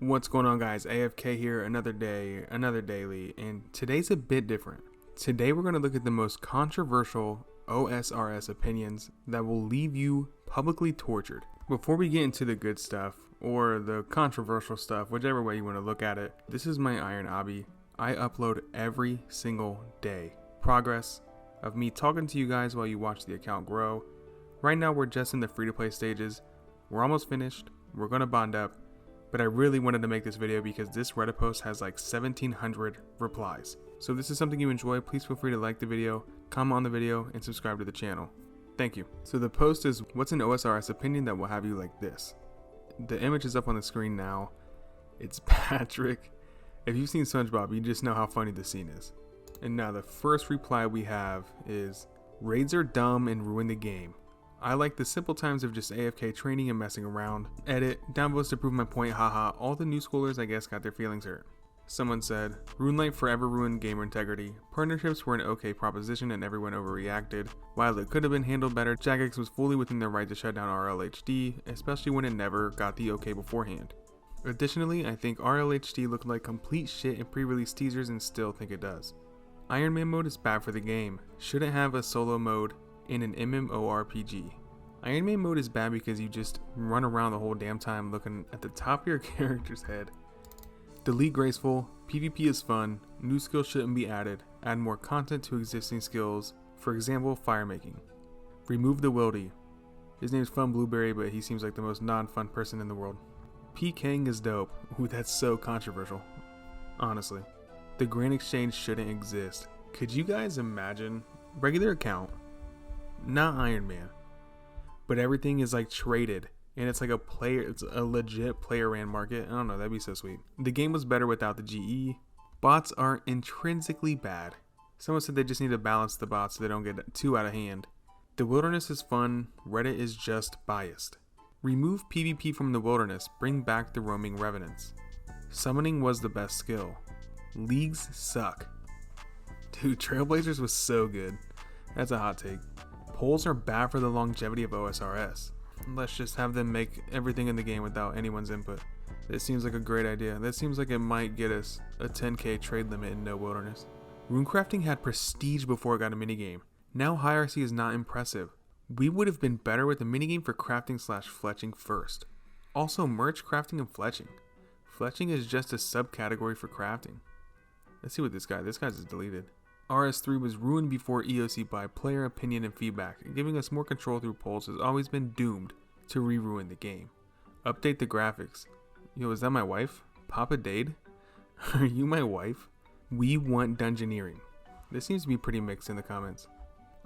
What's going on, guys? AFK here, another day, another daily, and today's a bit different. Today we're going to look at the most controversial OSRS opinions that will leave you publicly tortured. Before we get into the good stuff, or the controversial stuff, whichever way you want to look at it, this is my Afk Obby. I upload every single day. Progress of me talking to you guys while you watch the account grow. Right now we're just in the free-to-play stages. We're almost finished. We're going to bond up. But I really wanted to make this video because this Reddit post has like 1,700 replies. So if this is something you enjoy, please feel free to like the video, comment on the video, and subscribe to the channel. Thank you. So the post is, what's an OSRS opinion that will have you like this? The image is up on the screen now. It's Patrick. If you've seen SpongeBob, you just know how funny the scene is. And now the first reply we have is, raids are dumb and ruin the game. I like the simple times of just AFK training and messing around. Edit, downvotes to prove my point, haha, all the new schoolers I guess got their feelings hurt. Someone said, RuneLite forever ruined gamer integrity. Partnerships were an okay proposition and everyone overreacted. While it could have been handled better, Jagex was fully within their right to shut down RLHD, especially when it never got the okay beforehand. Additionally, I think RLHD looked like complete shit in pre-release teasers and still think it does. Iron Man mode is bad for the game. Shouldn't have a solo mode in an MMORPG. Iron Man mode is bad because you just run around the whole damn time looking at the top of your character's head. Delete graceful, PvP is fun, new skills shouldn't be added, add more content to existing skills, for example, fire making. Remove the wildy. His name's Fun Blueberry, but he seems like the most non-fun person in the world. P. Kang is dope. Ooh, that's so controversial. Honestly. The Grand Exchange shouldn't exist. Could you guys imagine? Regular account. Not Iron Man, but everything is like traded and it's like it's a legit player ran market. I don't know, that'd be so sweet. The game was better without the GE. Bots are intrinsically bad. Someone said they just need to balance the bots so they don't get too out of hand. The wilderness is fun, Reddit is just biased. Remove PvP from the wilderness, bring back the roaming revenants. Summoning was the best skill. Leagues suck. Dude, Trailblazers was so good. That's a hot take. Polls are bad for the longevity of OSRS. Let's just have them make everything in the game without anyone's input. This seems like a great idea. That seems like it might get us a 10k trade limit in no wilderness. Runecrafting had prestige before it got a minigame. Now hierarchy is not impressive. We would have been better with a minigame for crafting / fletching first. Also merge crafting and fletching. Fletching is just a subcategory for crafting. Let's see what this guy's is deleted. RS3 was ruined before EOC by player opinion and feedback, and giving us more control through polls has always been doomed to re-ruin the game. Update the graphics. Yo, is that my wife? Papa Dade? Are you my wife? We want dungeoneering. This seems to be pretty mixed in the comments.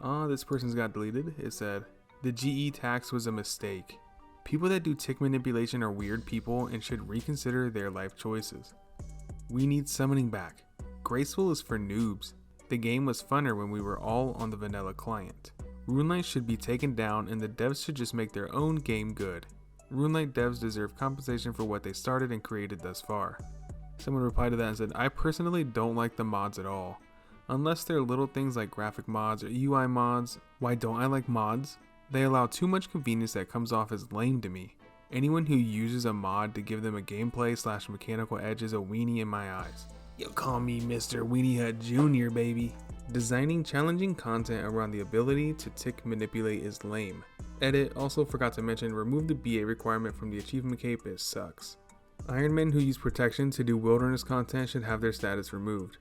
Oh, this person's got deleted. It said, the GE tax was a mistake. People that do tick manipulation are weird people and should reconsider their life choices. We need summoning back. Graceful is for noobs. The game was funner when we were all on the vanilla client. RuneLite should be taken down and the devs should just make their own game good. RuneLite devs deserve compensation for what they started and created thus far. Someone replied to that and said, I personally don't like the mods at all. Unless they're little things like graphic mods or UI mods. Why don't I like mods? They allow too much convenience that comes off as lame to me. Anyone who uses a mod to give them a gameplay / mechanical edge is a weenie in my eyes. You'll call me Mr. Weenie Hut Jr., baby. Designing challenging content around the ability to tick manipulate is lame. Edit, also forgot to mention, remove the BA requirement from the achievement cape, it sucks. Iron Men who use protection to do wilderness content should have their status removed.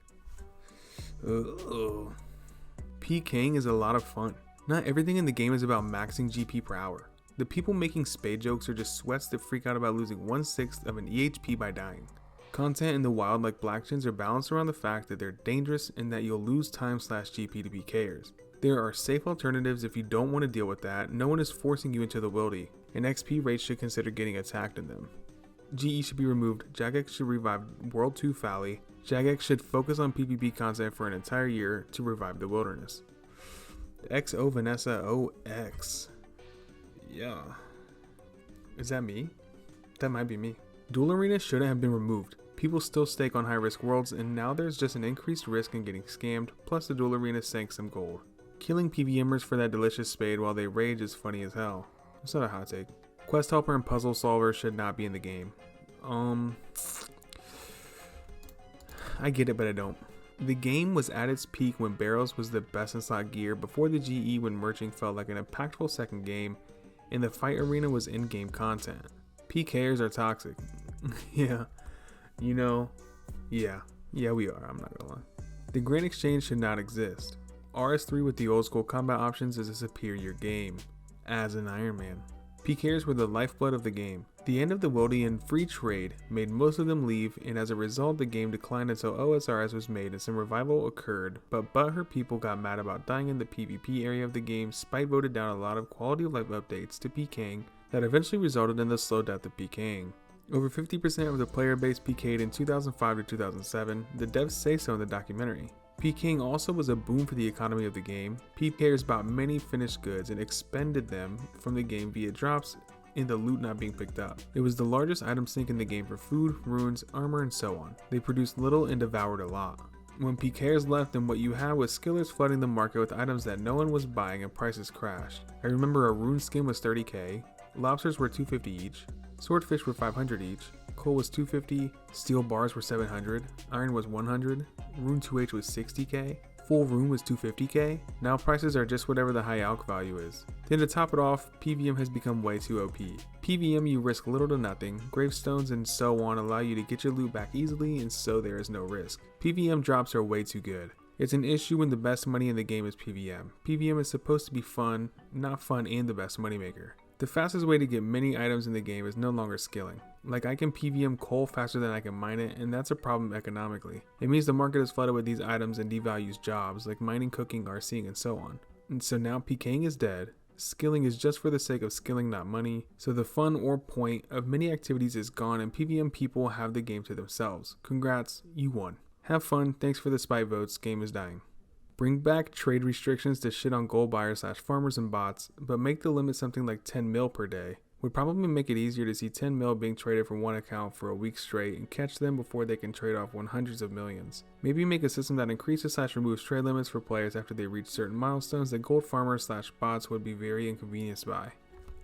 Ugh. P. Kang is a lot of fun. Not everything in the game is about maxing GP per hour. The people making spade jokes are just sweats that freak out about losing 1/6 of an EHP by dying. Content in the wild like Blackchins are balanced around the fact that they're dangerous and that you'll lose time / GP to be BKers. There are safe alternatives if you don't want to deal with that. No one is forcing you into the wildy, and XP rates should consider getting attacked in them. GE should be removed, Jagex should revive World 2 Fally, Jagex should focus on PvP content for an entire year to revive the wilderness. XO Vanessa OX. Yeah. Is that me? That might be me. Duel Arena shouldn't have been removed. People still stake on high risk worlds and now there's just an increased risk in getting scammed, plus the Duel Arena sank some gold. Killing PVMers for that delicious spade while they rage is funny as hell. It's not a hot take. Quest helper and puzzle solver should not be in the game. I get it, but I don't. The game was at its peak when Barrels was the best in slot gear, before the GE when merging felt like an impactful second game, and the fight arena was in-game content. PKers are toxic. Yeah, you know, yeah we are, I'm not gonna lie. The Grand Exchange should not exist. RS3 with the old school combat options is a superior game, as in Iron Man. PKers were the lifeblood of the game. The end of the Wildian free trade made most of them leave, and as a result the game declined until OSRS was made and some revival occurred, but butthurt people got mad about dying in the PvP area of the game. Spite voted down a lot of quality of life updates to PKing that eventually resulted in the slow death of PKing. Over 50% of the player base PK'd in 2005 to 2007, the devs say so in the documentary. PKing also was a boom for the economy of the game. PKers bought many finished goods and expended them from the game via drops in the loot not being picked up. It was the largest item sink in the game for food, runes, armor, and so on. They produced little and devoured a lot. When PKers left, then what you had was skillers flooding the market with items that no one was buying and prices crashed. I remember a rune skin was 30k, lobsters were 250 each, swordfish were 500 each, coal was 250, steel bars were 700, iron was 100, rune 2H was 60k, full rune was 250k. Now prices are just whatever the high alch value is. Then to top it off, PVM has become way too OP. PVM you risk little to nothing, gravestones and so on allow you to get your loot back easily, and so there is no risk. PVM drops are way too good. It's an issue when the best money in the game is PVM. PVM is supposed to be fun, not fun and the best moneymaker. The fastest way to get many items in the game is no longer skilling. Like I can PVM coal faster than I can mine it, and that's a problem economically. It means the market is flooded with these items and devalues jobs like mining, cooking, RCing, and so on. And so now PKing is dead. Skilling is just for the sake of skilling, not money. So the fun or point of many activities is gone, and PVM people have the game to themselves. Congrats, you won. Have fun, thanks for the spite votes, game is dying. Bring back trade restrictions to shit on gold buyers / farmers and bots, but make the limit something like 10 mil per day. Would probably make it easier to see 10 mil being traded from one account for a week straight and catch them before they can trade off hundreds of millions. Maybe make a system that increases / removes trade limits for players after they reach certain milestones that gold farmers / bots would be very inconvenienced by.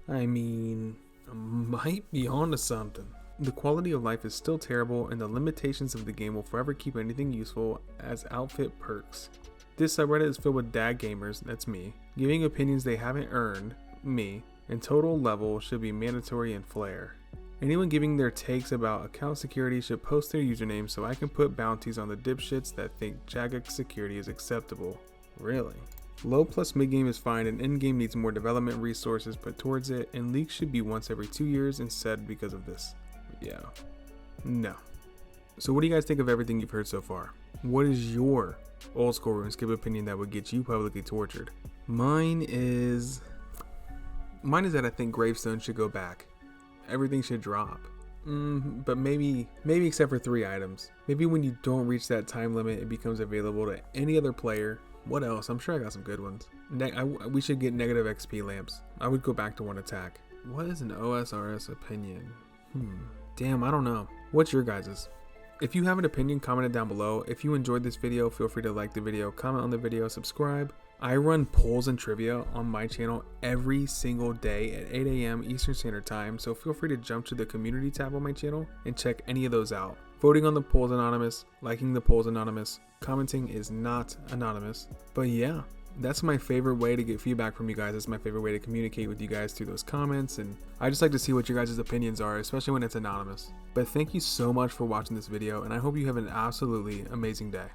I mean, I might be onto something. The quality of life is still terrible, and the limitations of the game will forever keep anything useful as outfit perks. This subreddit is filled with dad gamers, that's me, giving opinions they haven't earned, me, and total level should be mandatory and flare. Anyone giving their takes about account security should post their username so I can put bounties on the dipshits that think Jagex security is acceptable. Really? Low plus mid game is fine, and end game needs more development resources put towards it, and leaks should be once every 2 years instead because of this. Yeah. No. So what do you guys think of everything you've heard so far? What is your old school RuneScape opinion that would get you publicly tortured? Mine is that I think gravestones should go back. Everything should drop. But maybe except for 3 items. Maybe when you don't reach that time limit, it becomes available to any other player. What else? I'm sure I got some good ones. We should get negative XP lamps. I would go back to 1 attack. What is an OSRS opinion? Damn, I don't know. What's your guys's? If you have an opinion, comment it down below. If you enjoyed this video, feel free to like the video, comment on the video, subscribe. I run polls and trivia on my channel every single day at 8 a.m. Eastern Standard Time, so feel free to jump to the community tab on my channel and check any of those out. Voting on the polls anonymous, liking the polls anonymous, commenting is not anonymous. But yeah, that's my favorite way to get feedback from you guys. That's my favorite way to communicate with you guys through those comments, and I just like to see what your guys' opinions are, especially when it's anonymous. But thank you so much for watching this video, and I hope you have an absolutely amazing day.